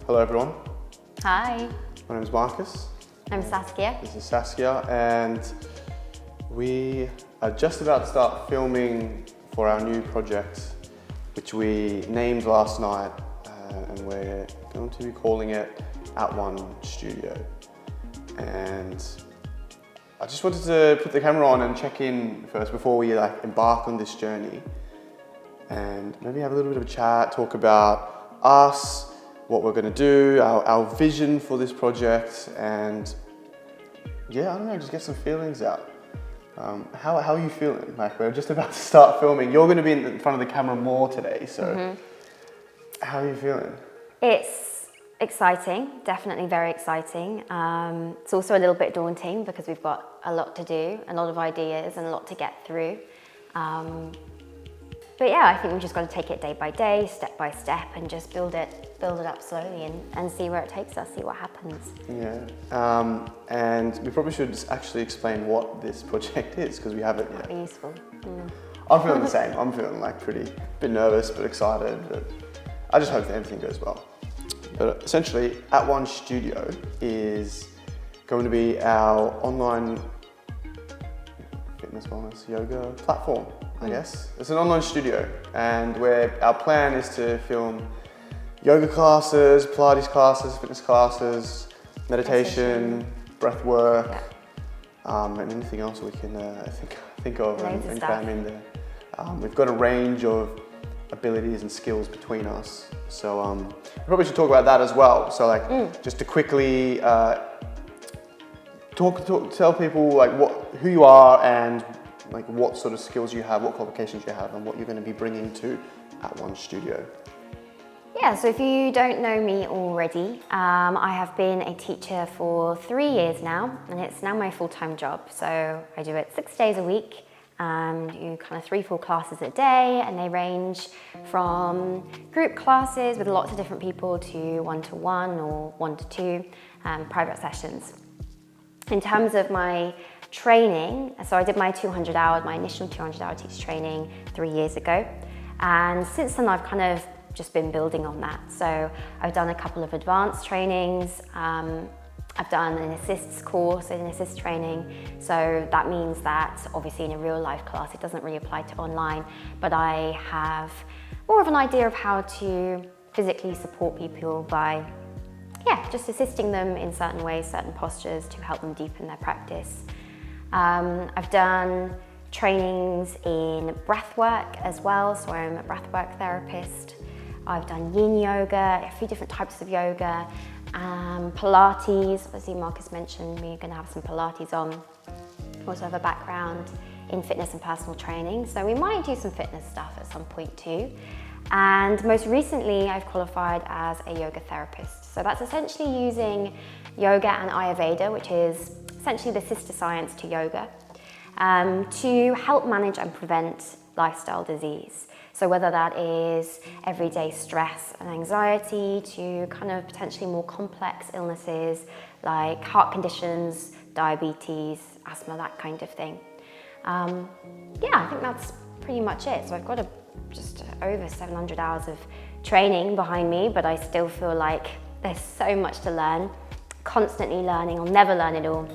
Hello everyone. Hi. My name is Marcus. I'm Saskia. This is Saskia, and we are just about to start filming for our new project, which we named last night, and we're going to be calling it At One Studio. And I just wanted to put the camera on and check in first before we embark on this journey, and maybe have a little bit of a chat, talk about us, what we're going to do, our vision for this project, and yeah, I don't know, just get some feelings out. How are you feeling? Like, we're just about to start filming. You're going to be in front of the camera more today, so how are you feeling? It's exciting, definitely very exciting. It's also a little bit daunting because we've got a lot to do, a lot of ideas and a lot to get through. But yeah, I think we've just got to take it day by day, step by step, and just build it up slowly and see where it takes us, see what happens. Yeah, and we probably should actually explain what this project is, because we haven't yet. That'd be useful. I'm feeling the same. I'm feeling like a bit nervous, but excited. But I just hope that everything goes well. But essentially, At One Studio is going to be our online fitness, wellness, yoga platform, I guess. It's an online studio, and our plan is to film yoga classes, Pilates classes, fitness classes, meditation, breath work, and anything else we can think of and cram in there. We've got a range of abilities and skills between us, so we probably should talk about that as well. So just to quickly tell people who you are and what sort of skills you have, what qualifications you have, and what you're going to be bringing to At One Studio. Yeah, so if you don't know me already, I have been a teacher for 3 years now, and it's now my full-time job. So I do it 6 days a week, do kind of 3-4 classes a day, and they range from group classes with lots of different people to one-to-one or one-to-two private sessions. In terms of my training, so I did my initial 200-hour teacher training 3 years ago, and since then I've kind of just been building on that. So I've done a couple of advanced trainings, I've done an assists course, an assist training, so that means that obviously in a real life class it doesn't really apply to online, but I have more of an idea of how to physically support people by just assisting them in certain ways, certain postures to help them deepen their practice. I've done trainings in breathwork as well, so I'm a breathwork therapist. I've done yin yoga, a few different types of yoga, Pilates, obviously Marcus mentioned we're going to have some Pilates on. Also have a background in fitness and personal training, so we might do some fitness stuff at some point too. And most recently I've qualified as a yoga therapist. So that's essentially using yoga and Ayurveda, which is essentially the sister science to yoga, to help manage and prevent lifestyle disease. So whether that is everyday stress and anxiety to kind of potentially more complex illnesses like heart conditions, diabetes, asthma, that kind of thing. I think that's pretty much it. So I've got just over 700 hours of training behind me, but I still feel like there's so much to learn, constantly learning. I'll never learn it all,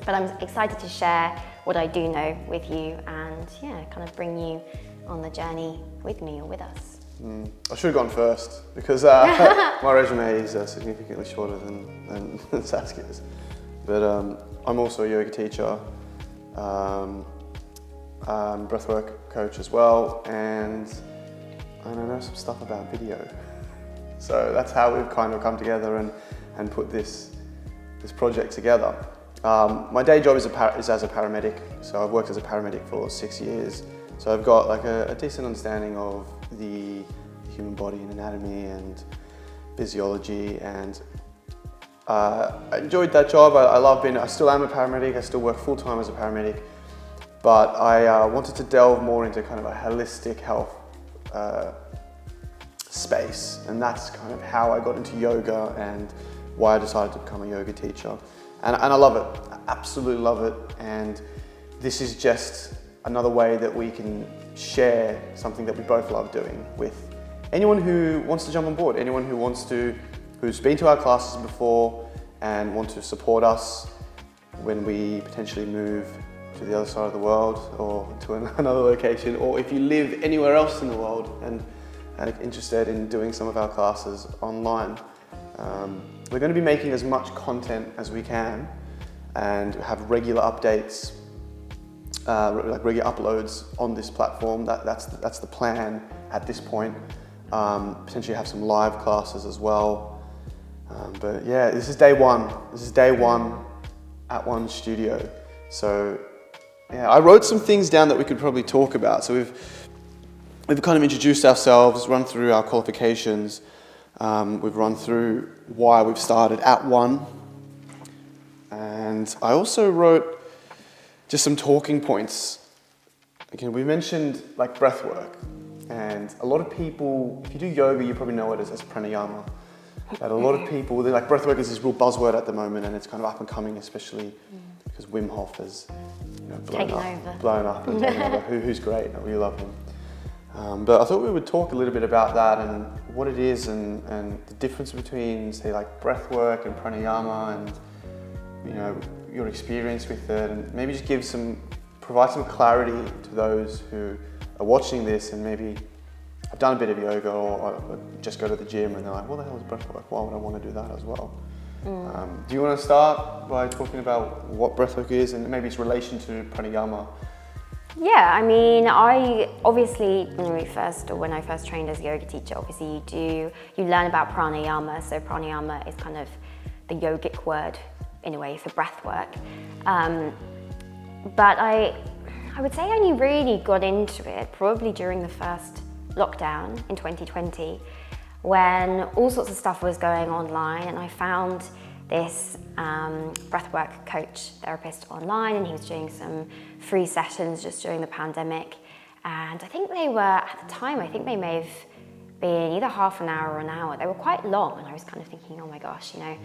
but I'm excited to share what I do know with you and kind of bring you on the journey with me or with us. I should have gone first because my resume is significantly shorter than Saskia's. But I'm also a yoga teacher, breathwork coach as well, and I know some stuff about video. So that's how we've kind of come together and put this project together. My day job is as a paramedic, so I've worked as a paramedic for 6 years. So I've got a decent understanding of the human body and anatomy and physiology, and I enjoyed that job. I still am a paramedic, I still work full-time as a paramedic, but I wanted to delve more into kind of a holistic health space, and that's kind of how I got into yoga and why I decided to become a yoga teacher. And I love it, I absolutely love it, and this is just another way that we can share something that we both love doing with anyone who wants to jump on board, anyone who's been to our classes before and want to support us when we potentially move to the other side of the world or to another location, or if you live anywhere else in the world and are interested in doing some of our classes online. We're going to be making as much content as we can and have regular updates, like regular uploads on this platform. That's the plan at this point. Potentially have some live classes as well. But yeah, this is day one. This is day one at One Studio. So yeah, I wrote some things down that we could probably talk about. So we've kind of introduced ourselves, run through our qualifications. We've run through why we've started at One. And I also wrote just some talking points. Again, we mentioned like breath work. And a lot of people, if you do yoga, you probably know it as pranayama. But a lot of people, they're like, breathwork is this real buzzword at the moment, and it's kind of up and coming, especially because Wim Hof has blown up and taken over. Who's great, we love him. But I thought we would talk a little bit about that and what it is and the difference between, say, like breathwork and pranayama, and your experience with it, and maybe just provide some clarity to those who are watching this and maybe I've done a bit of yoga or just go to the gym and they're like, what the hell is breathwork? Why would I want to do that as well? Do you want to start by talking about what breathwork is and maybe its relation to pranayama? Yeah, I mean, when I first trained as a yoga teacher, obviously you learn about pranayama. So pranayama is kind of the yogic word in a way for breathwork. But I would say I only really got into it probably during the first lockdown in 2020, when all sorts of stuff was going online, and I found this breathwork coach therapist online, and he was doing some free sessions just during the pandemic. And I think they were, at the time, I think they may have been either half an hour or an hour. They were quite long, and I was kind of thinking, oh my gosh, I'm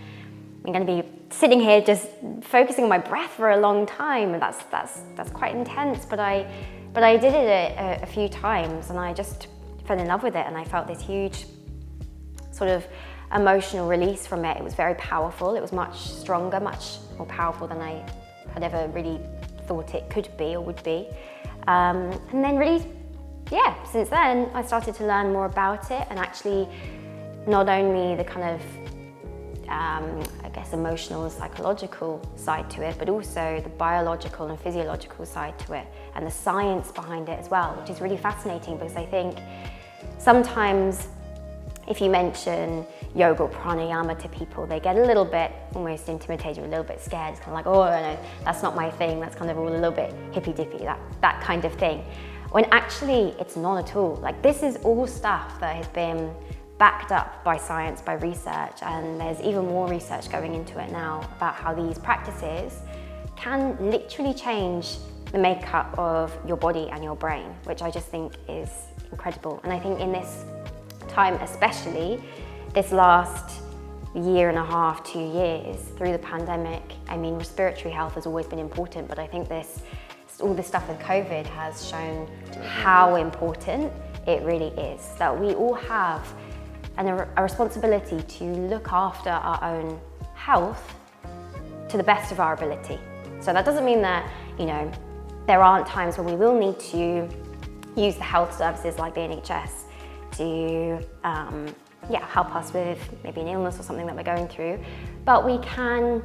going to be sitting here just focusing on my breath for a long time, and that's quite intense. But I did it a few times, and I just fell in love with it, and I felt this huge sort of emotional release from it. It was very powerful. It was much stronger, much more powerful than I had ever really thought it could be or would be. And then really, since then I started to learn more about it, and actually not only the kind of emotional and psychological side to it, but also the biological and physiological side to it, and the science behind it as well, which is really fascinating, because I think sometimes if you mention yoga or pranayama to people, they get a little bit almost intimidated, a little bit scared. It's kind of like, oh no, that's not my thing. That's kind of all a little bit hippy-dippy, that kind of thing. When actually it's not at all. Like, this is all stuff that has been backed up by science, by research, and there's even more research going into it now about how these practices can literally change the makeup of your body and your brain, which I just think is incredible. And I think in this time, especially this last year and a half, 2 years through the pandemic, I mean, respiratory health has always been important, but I think all this stuff with COVID has shown how important it really is, that we all have a responsibility to look after our own health to the best of our ability. So that doesn't mean that, there aren't times when we will need to use the health services like the NHS to help us with maybe an illness or something that we're going through. But we can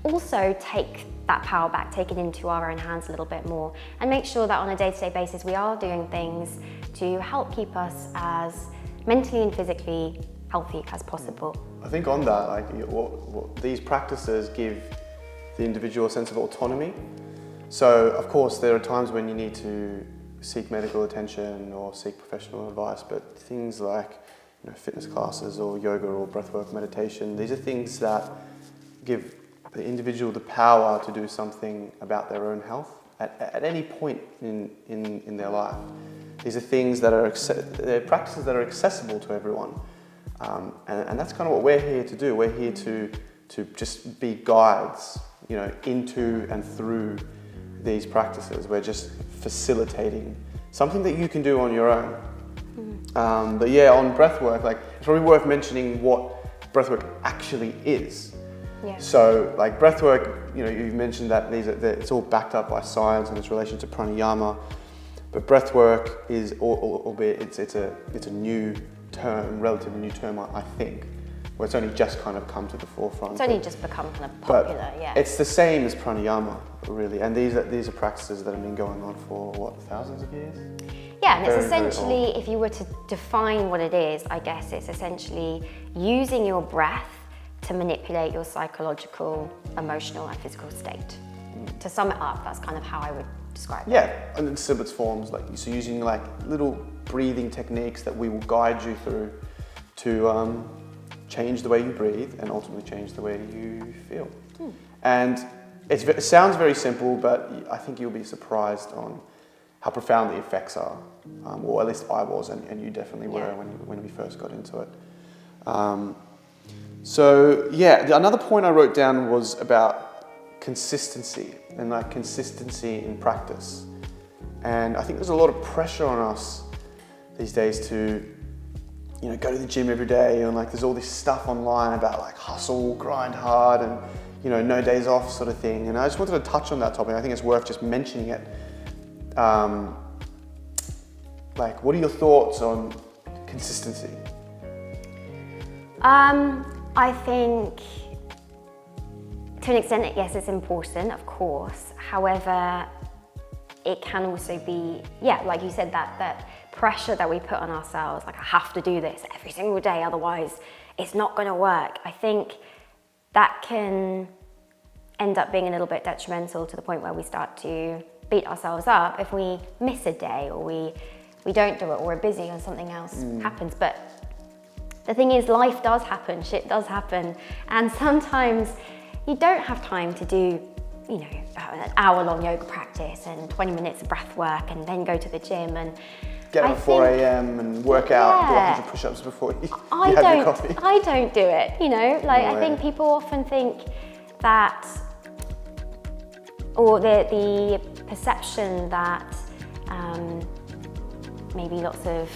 also take that power back, take it into our own hands a little bit more, and make sure that on a day-to-day basis we are doing things to help keep us as mentally and physically healthy as possible. I think on that, what these practices give the individual a sense of autonomy. So of course there are times when you need to seek medical attention or seek professional advice, but things like fitness classes or yoga or breathwork meditation, these are things that give the individual the power to do something about their own health at any point in their life. These are things that they're practices that are accessible to everyone. And that's kind of what we're here to do. We're here to just be guides, into and through these practices. We're just facilitating something that you can do on your own. But yeah, on breathwork, like it's probably worth mentioning what breathwork actually is. Yeah. So like breathwork, you know, you mentioned that it's all backed up by science and its relation to pranayama. But breathwork is, albeit it's a new term, relatively new term, I think, where it's only just kind of come to the forefront. It's only just become kind of popular, yeah. It's the same as pranayama, really, and these are practices that have been going on for what, thousands of years? Yeah, and Very, it's essentially, if you were to define what it is, I guess it's essentially using your breath to manipulate your psychological, emotional, and physical state. To sum it up, that's kind of how I would describe it. Yeah, and in simplest forms, like so using like little breathing techniques that we will guide you through to change the way you breathe and ultimately change the way you feel. And it sounds very simple, but I think you'll be surprised on how profound the effects are, or at least I was, and you definitely were when we first got into it. So yeah, another point I wrote down was about consistency and like consistency in practice. And I think there's a lot of pressure on us these days to, you know, go to the gym every day, and like there's all this stuff online about like hustle, grind hard, and you know, no days off sort of thing. And I just wanted to touch on that topic. I think it's worth just mentioning it. Like, what are your thoughts on consistency? I think to an extent, yes, it's important, of course. However, it can also be, yeah, like you said, that pressure that we put on ourselves, like I have to do this every single day, otherwise it's not going to work. I think that can end up being a little bit detrimental to the point where we start to beat ourselves up if we miss a day, or we don't do it, or we're busy or something else happens. But the thing is, life does happen, shit does happen, and sometimes you don't have time to do, you know, an hour-long yoga practice and 20 minutes of breath work and then go to the gym and get up at 4 a.m. and work out, do 100 push-ups before you have your coffee. I don't do it, you know, like I think people often think that, or the perception that maybe lots of,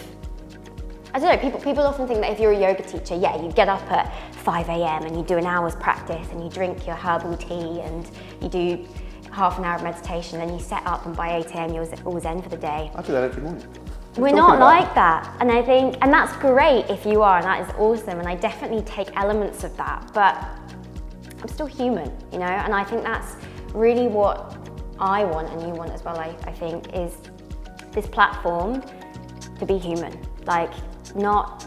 I don't know, people often think that if you're a yoga teacher, yeah, you get up at 5 a.m. and you do an hour's practice and you drink your herbal tea and you do half an hour of meditation, then you set up and by 8 a.m. you're all zen for the day. I do that every morning. We're not like that, and I think, and that's great if you are, and that is awesome, and I definitely take elements of that, but I'm still human, you know, and I think that's really what I want and you want as well, I think, is this platform to be human, like not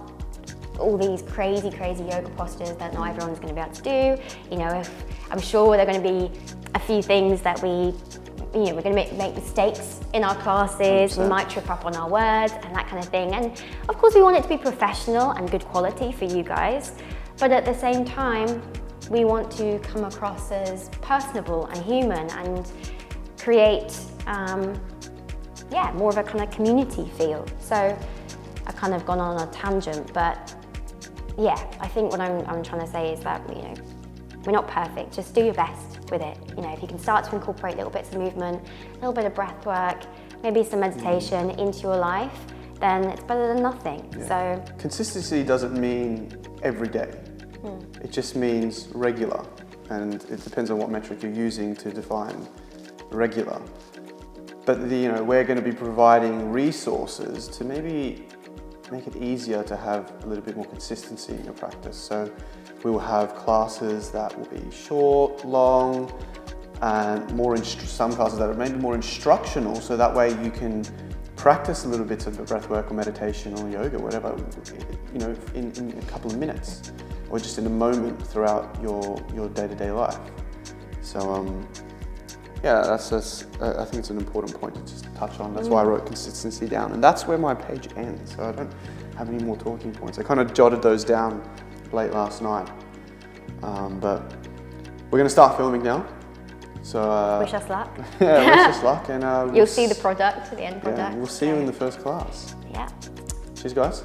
all these crazy yoga postures that not everyone's going to be able to do. You know, if I'm sure there are going to be a few things that we're going to make mistakes in our classes. 100%. We might trip up on our words and that kind of thing. And of course, we want it to be professional and good quality for you guys. But at the same time, we want to come across as personable and human and create, more of a kind of community feel. So I've kind of gone on a tangent, but yeah, I think what I'm trying to say is that, you know, we're not perfect, just do your best with it. You know, if you can start to incorporate little bits of movement, a little bit of breath work, maybe some meditation into your life, then it's better than nothing. Yeah. So consistency doesn't mean every day. It just means regular, and it depends on what metric you're using to define regular. But we're going to be providing resources to maybe make it easier to have a little bit more consistency in your practice. So we will have classes that will be short, long, and some classes that are maybe more instructional, so that way you can practice a little bit of breath work or meditation or yoga, whatever, in a couple of minutes, or just in a moment throughout your day-to-day life. So I think it's an important point to just touch on. That's why I wrote consistency down, and that's where my page ends. So I don't have any more talking points. I kind of jotted those down late last night, but we're going to start filming now. So wish us luck. Yeah, wish us luck, and you'll see the product, the end product. Yeah, we'll see you in the first class. Yeah. Cheers, guys.